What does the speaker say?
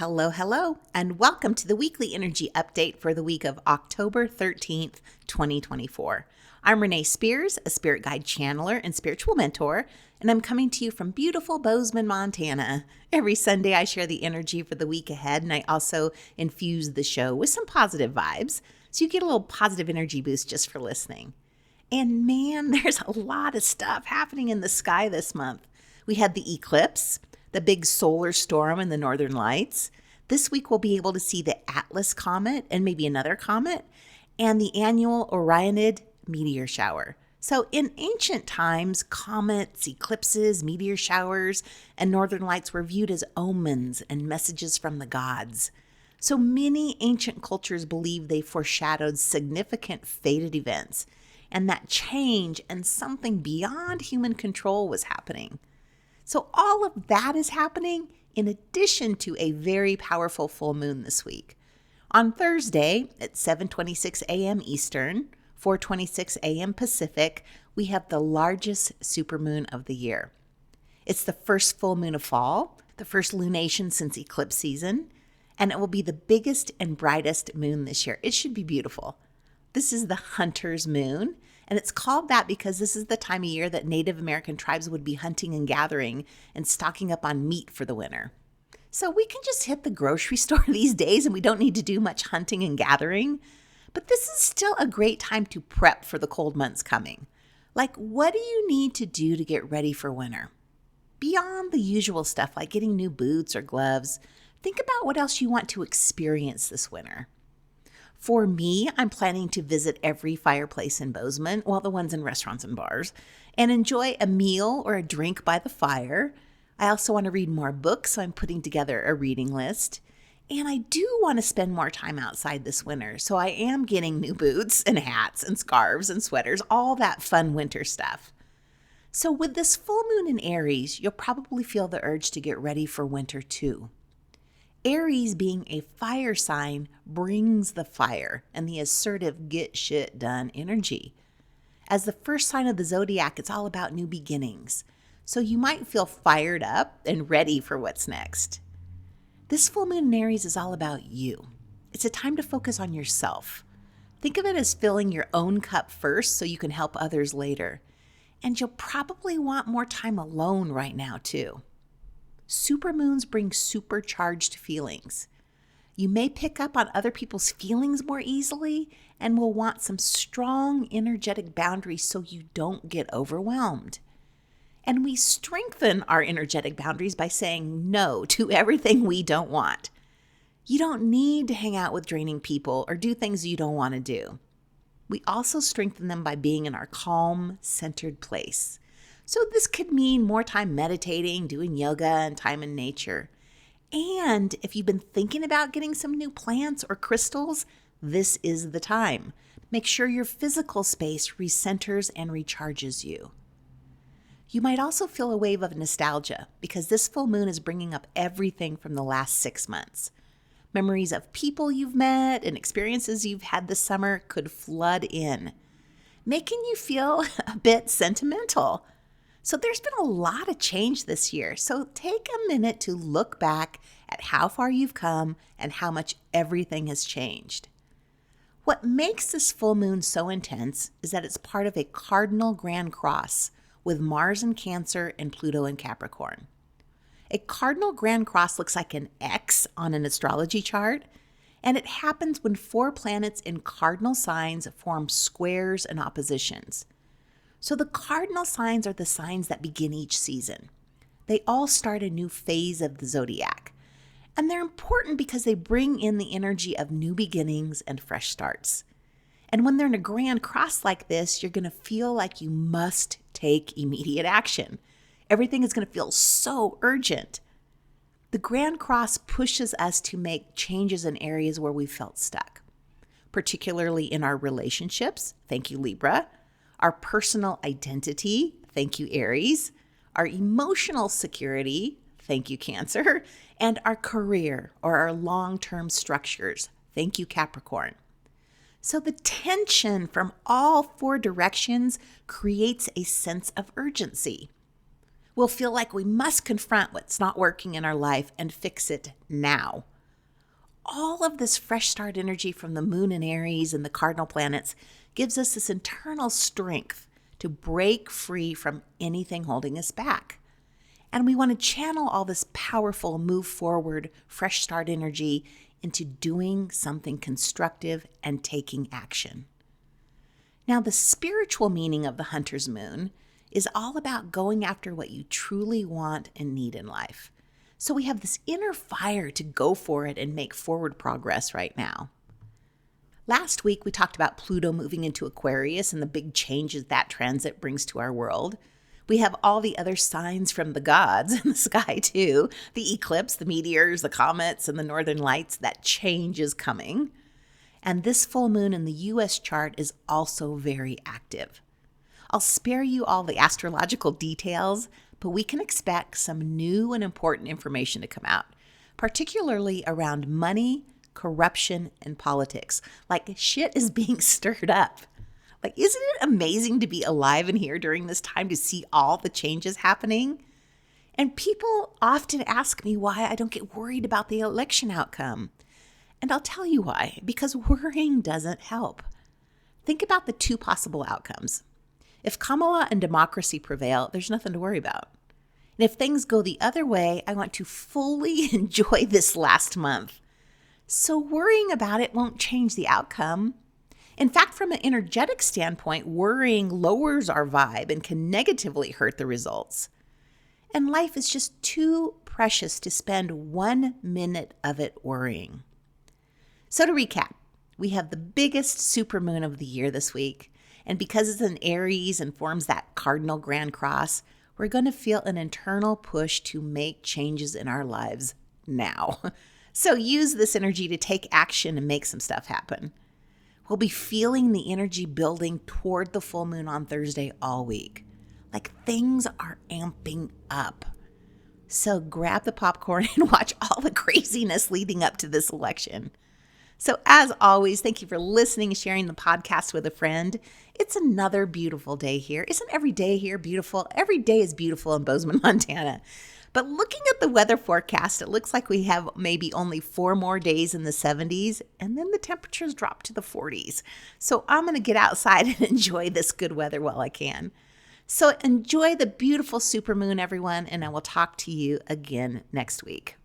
Hello, and welcome to the weekly energy update for the week of October 13th, 2024. I'm Renee Spears, a spirit guide channeler and spiritual mentor, and I'm coming to you from beautiful Bozeman, Montana. Every Sunday, I share the energy for the week ahead, and I also infuse the show with some positive vibes, so you get a little positive energy boost just for listening. And man, there's a lot of stuff happening in the sky this month. We had the eclipse, the big solar storm in the northern lights. This week we'll be able to see the Atlas comet and maybe another comet, and the annual Orionid meteor shower. So in ancient times, comets, eclipses, meteor showers, and northern lights were viewed as omens and messages from the gods. So many ancient cultures believed they foreshadowed significant fated events, and that change and something beyond human control was happening. So all of that is happening in addition to a very powerful full moon this week. On Thursday at 7:26 a.m. Eastern, 4:26 a.m. Pacific, we have the largest supermoon of the year. It's the first full moon of fall, the first lunation since eclipse season, and it will be the biggest and brightest moon this year. It should be beautiful. This is the hunter's moon, and it's called that because this is the time of year that Native American tribes would be hunting and gathering and stocking up on meat for the winter. So we can just hit the grocery store these days and we don't need to do much hunting and gathering. But this is still a great time to prep for the cold months coming. Like, what do you need to do to get ready for winter? Beyond the usual stuff like getting new boots or gloves, think about what else you want to experience this winter. For me, I'm planning to visit every fireplace in Bozeman, well, the ones in restaurants and bars, and enjoy a meal or a drink by the fire. I also want to read more books, so I'm putting together a reading list. And I do want to spend more time outside this winter, so I am getting new boots and hats and scarves and sweaters, all that fun winter stuff. So with this full moon in Aries, you'll probably feel the urge to get ready for winter too. Aries, being a fire sign, brings the fire and the assertive get shit done energy. As the first sign of the zodiac, it's all about new beginnings. So you might feel fired up and ready for what's next. This full moon in Aries is all about you. It's a time to focus on yourself. Think of it as filling your own cup first so you can help others later. And you'll probably want more time alone right now too. Supermoons bring supercharged feelings. You may pick up on other people's feelings more easily and will want some strong energetic boundaries so you don't get overwhelmed. And we strengthen our energetic boundaries by saying no to everything we don't want. You don't need to hang out with draining people or do things you don't want to do. We also strengthen them by being in our calm, centered place. So this could mean more time meditating, doing yoga, and time in nature. And if you've been thinking about getting some new plants or crystals, this is the time. Make sure your physical space recenters and recharges you. You might also feel a wave of nostalgia because this full moon is bringing up everything from the last 6 months. Memories of people you've met and experiences you've had this summer could flood in, making you feel a bit sentimental. So there's been a lot of change this year. So take a minute to look back at how far you've come and how much everything has changed. What makes this full moon so intense is that it's part of a cardinal grand cross with Mars in Cancer and Pluto in Capricorn. A cardinal grand cross looks like an X on an astrology chart, and it happens when 4 planets in cardinal signs form squares and oppositions. So the cardinal signs are the signs that begin each season. They all start a new phase of the zodiac. And they're important because they bring in the energy of new beginnings and fresh starts. And when they're in a grand cross like this, you're going to feel like you must take immediate action. Everything is going to feel so urgent. The grand cross pushes us to make changes in areas where we felt stuck, particularly in our relationships. Thank you, Libra. Our personal identity, thank you, Aries, our emotional security, thank you, Cancer, and our career or our long-term structures, thank you, Capricorn. So the tension from all 4 directions creates a sense of urgency. We'll feel like we must confront what's not working in our life and fix it now. all of this fresh start energy from the moon and Aries and the cardinal planets gives us this internal strength to break free from anything holding us back. And we want to channel all this powerful move forward, fresh start energy into doing something constructive and taking action. Now, the spiritual meaning of the hunter's moon is all about going after what you truly want and need in life. So we have this inner fire to go for it and make forward progress right now. Last week, we talked about Pluto moving into Aquarius and the big changes that transit brings to our world. We have all the other signs from the gods in the sky too. The eclipse, the meteors, the comets, and the northern lights. That change is coming. And this full moon in the U.S. chart is also very active. I'll spare you all the astrological details, but we can expect some new and important information to come out, particularly around money, corruption, and politics. Like shit is being stirred up. Like, isn't it amazing to be alive and here during this time to see all the changes happening? And people often ask me why I don't get worried about the election outcome. And I'll tell you why, because worrying doesn't help. Think about the two possible outcomes. If Kamala and democracy prevail, there's nothing to worry about. And if things go the other way, I want to fully enjoy this last month. So worrying about it won't change the outcome. In fact, from an energetic standpoint, worrying lowers our vibe and can negatively hurt the results. And life is just too precious to spend 1 minute of it worrying. So to recap, we have the biggest supermoon of the year this week. And because it's an Aries and forms that cardinal grand cross, we're going to feel an internal push to make changes in our lives now. So use this energy to take action and make some stuff happen. We'll be feeling the energy building toward the full moon on Thursday all week. Like things are amping up. So grab the popcorn and watch all the craziness leading up to this election. So as always, thank you for listening and sharing the podcast with a friend. It's another beautiful day here. Isn't every day here beautiful? Every day is beautiful in Bozeman, Montana. But looking at the weather forecast, it looks like we have maybe only 4 more days in the 70s, and then the temperatures drop to the 40s. So I'm going to get outside and enjoy this good weather while I can. So enjoy the beautiful supermoon, everyone, and I will talk to you again next week.